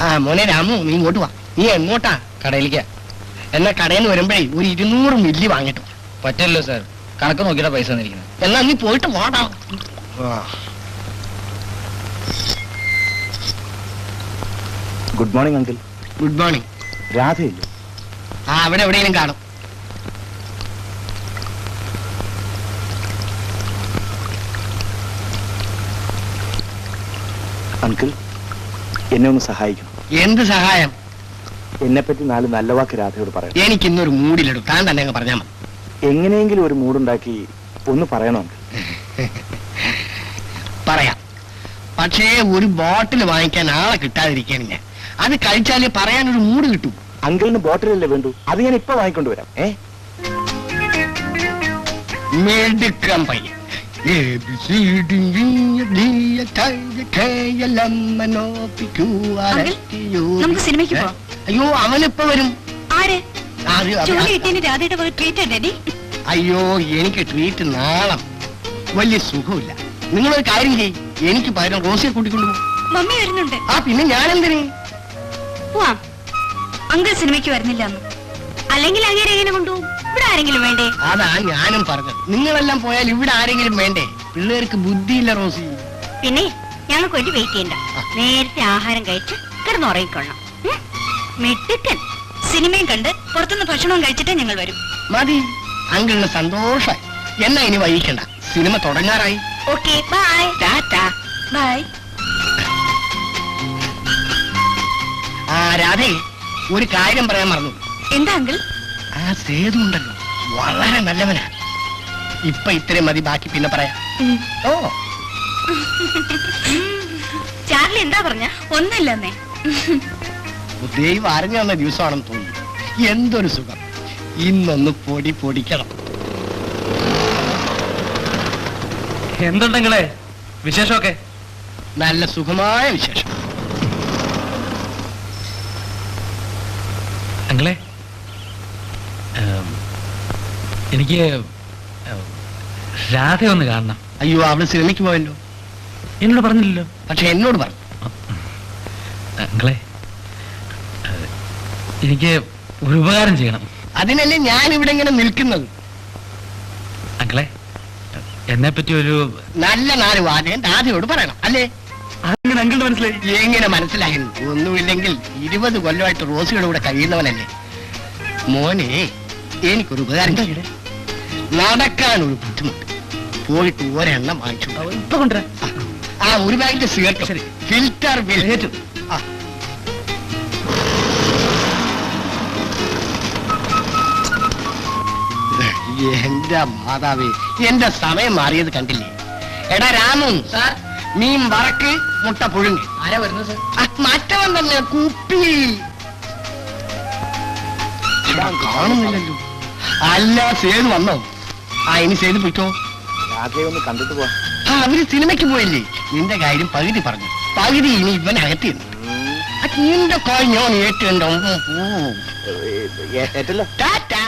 ആ മോനെ രാമു, നീ ഇങ്ങോട്ട് വാ. നീ എങ്ങോട്ടാ? കടയിലേക്ക്. എന്നാ കടയിൽ നിന്ന് വരുമ്പോഴേ ഒരു 200 മില്ലി വാങ്ങിട്ടു. പറ്റില്ലല്ലോ സാർ, കണക്ക് നോക്കിയിട്ടാ പൈസ തന്നിരിക്കുന്നത്. എന്നാ നീ പോയിട്ട് വാടാ. Good morning uncle. Good morning. രാധയില്ലേ? ആ, അവിടെ എവിടെയെങ്കിലും കാണും. അങ്കിൾ, എന്നെ ഒന്ന് സഹായിക്കണം. എന്ത് സഹായം? എന്നെ പറ്റി 4 നല്ല വാക്ക് രാധയോട് പറയാം. എനിക്ക് ഇന്നൊരു മൂഡിലെടു. താൻ തന്നെ അങ്ങ് പറഞ്ഞാൽ മതി. എങ്ങനെയെങ്കിലും ഒരു മൂടുണ്ടാക്കി ഒന്ന് പറയണം അങ്കിൾ. പറയാം, പക്ഷേ ഒരു ബോട്ടിൽ വാങ്ങിക്കാൻ ആളെ കിട്ടാതിരിക്കാണ് ഞാൻ. അത് കഴിച്ചാലേ പറയാനൊരു മൂഡ് കിട്ടൂ. അങ്കിളിന് ബോട്ടിലല്ലേ വേണ്ടു, അത് ഞാൻ ഇപ്പൊ വാങ്ങിക്കൊണ്ടുവരാം. മെടുക്കാൻ പയ്യൻ. നമുക്ക് സിനിമയ്ക്ക് പോവാം. അയ്യോ, അവനിപ്പോ വരും. ആര്? അത് രാധയുടെ ട്രീറ്റ്. അയ്യോ, എനിക്ക് ട്രീറ്റ് നാളെ. വലിയ സുഖമില്ല. നിങ്ങളൊരു കാര്യം ചെയ്യും, എനിക്ക് പകരം റോസിയെ കൂട്ടിക്കൊണ്ടുപോകും. മമ്മി വരുന്നുണ്ട്. ആ, പിന്നെ ഞാനെന്തിനു പോവാം. അങ്കിൾ സിനിമയ്ക്ക് വരുന്നില്ല. അല്ലെങ്കിൽ അങ്ങനെ എങ്ങനെ കൊണ്ടുപോകും? ഇവിടെ ആരെങ്കിലും വേണ്ടേ? അതാ ഞാനും പറഞ്ഞത്. നിങ്ങളെല്ലാം പോയാൽ ഇവിടെ ആരെങ്കിലും വേണ്ടേ? പിള്ളേർക്ക് ബുദ്ധിയില്ല റോസി. പിന്നെ ഞങ്ങൾക്ക് വേണ്ടി വെയിറ്റ് ചെയ്യണ്ട. നേരത്തെ ആഹാരം കഴിച്ച് കിടന്നുറങ്ങിക്കൊള്ളണം. മെട്ടിക്കൻ. സിനിമയും കണ്ട് പുറത്തുനിന്ന് ഭക്ഷണവും കഴിച്ചിട്ടേ ഞങ്ങൾ വരും. മതി, അങ്കിളിന് സന്തോഷമായി. എന്നാ ഇനി വൈകിക്കണ്ട, സിനിമ തുടങ്ങാറായി. Okay, bye. ടാറ്റാ. ബൈ. ആ രാധേ, ഒരു കാര്യം പറയാൻ മറന്നു. എന്താ അങ്കിൾ? ആ സേതു ഉണ്ടല്ലോ, വളരെ നല്ലവനാ. ഇപ്പൊ ഇത്രയും മതി, ബാക്കി പിന്നെ പറയാം. ഓ, ചാർലി എന്താ പറഞ്ഞ? ഒന്നുമില്ലെന്നേ. ദൈവം അറിഞ്ഞു തന്ന ദിവസമാണെന്ന് തോന്നുന്നു. എന്തൊരു സുഖം. ഇന്നൊന്ന് പൊടിക്കണം. എന്തുണ്ടെങ്കിലേ വിശേഷമൊക്കെ? നല്ല സുഖമായ വിശേഷം. അങ്ങളെ, എനിക്ക് രാധ ഒന്ന് കാണണം. അയ്യോ, അവള് സിനിമയ്ക്ക് പോയല്ലോ. എന്നോട് പറഞ്ഞില്ലല്ലോ. പക്ഷെ എന്നോട് പറഞ്ഞു. അങ്ങളെ, എനിക്ക് ഒരു ഉപകാരം ചെയ്യണം. അതിനല്ലേ ഞാൻ ഇവിടെ ഇങ്ങനെ നിൽക്കുന്നത്. അങ്ങളെ, എന്നെ പറ്റി ഒരു നല്ല 4 വാചകം രാധയോട് പറയണം, അല്ലേ? അങ്ങനെ അങ്കിളുടെ മനസ്സിലായി? എങ്ങനെ മനസ്സിലായിരുന്നു? ഒന്നുമില്ലെങ്കിൽ 20 കൊല്ലമായിട്ട് റോസിയുടെ കൂടെ കഴിയുന്നവനല്ലേ മോനെ. എനിക്കൊരു ഉപകാരം ചെയ്യണേ. നടക്കാനൊരു ബുദ്ധിമുട്ട്. പോയിട്ട് ഒരെണ്ണം വാങ്ങിച്ചു. ഇപ്പൊ കൊണ്ടുവരാം. ആ, ഒരു ബാഗിന്റെ സിഗരറ്റ്, ഫിൽറ്റർ ബിൽറ്റ്. എന്റെ മാതാവേ, എന്റെ സമയം മാറിയത് കണ്ടില്ലേ? എടാ രാമു സാർ, മീൻ വറക്ക്, മുട്ട പുഴുങ്ങി. ആരാ വരുന്നത് സാർ? മറ്റവൻ തന്നെ കുപ്പി. കാണുന്നില്ലല്ലോ. അല്ല, സേതു വന്നോ? ആ, ഇനി സേതു പോയിക്കോ. രാധയെ ഒന്ന് കണ്ടിട്ട് പോവാ. ആ, അവര് സിനിമയ്ക്ക് പോയില്ലേ? നിന്റെ കാര്യം പകുതി പറഞ്ഞു, പകുതി ഇനി ഇവനകത്തിരുന്നു. നിന്റെ കാര്യം ഞാൻ ഏറ്റുണ്ടോ? ഏറ്റല്ലോ. ടാറ്റാ.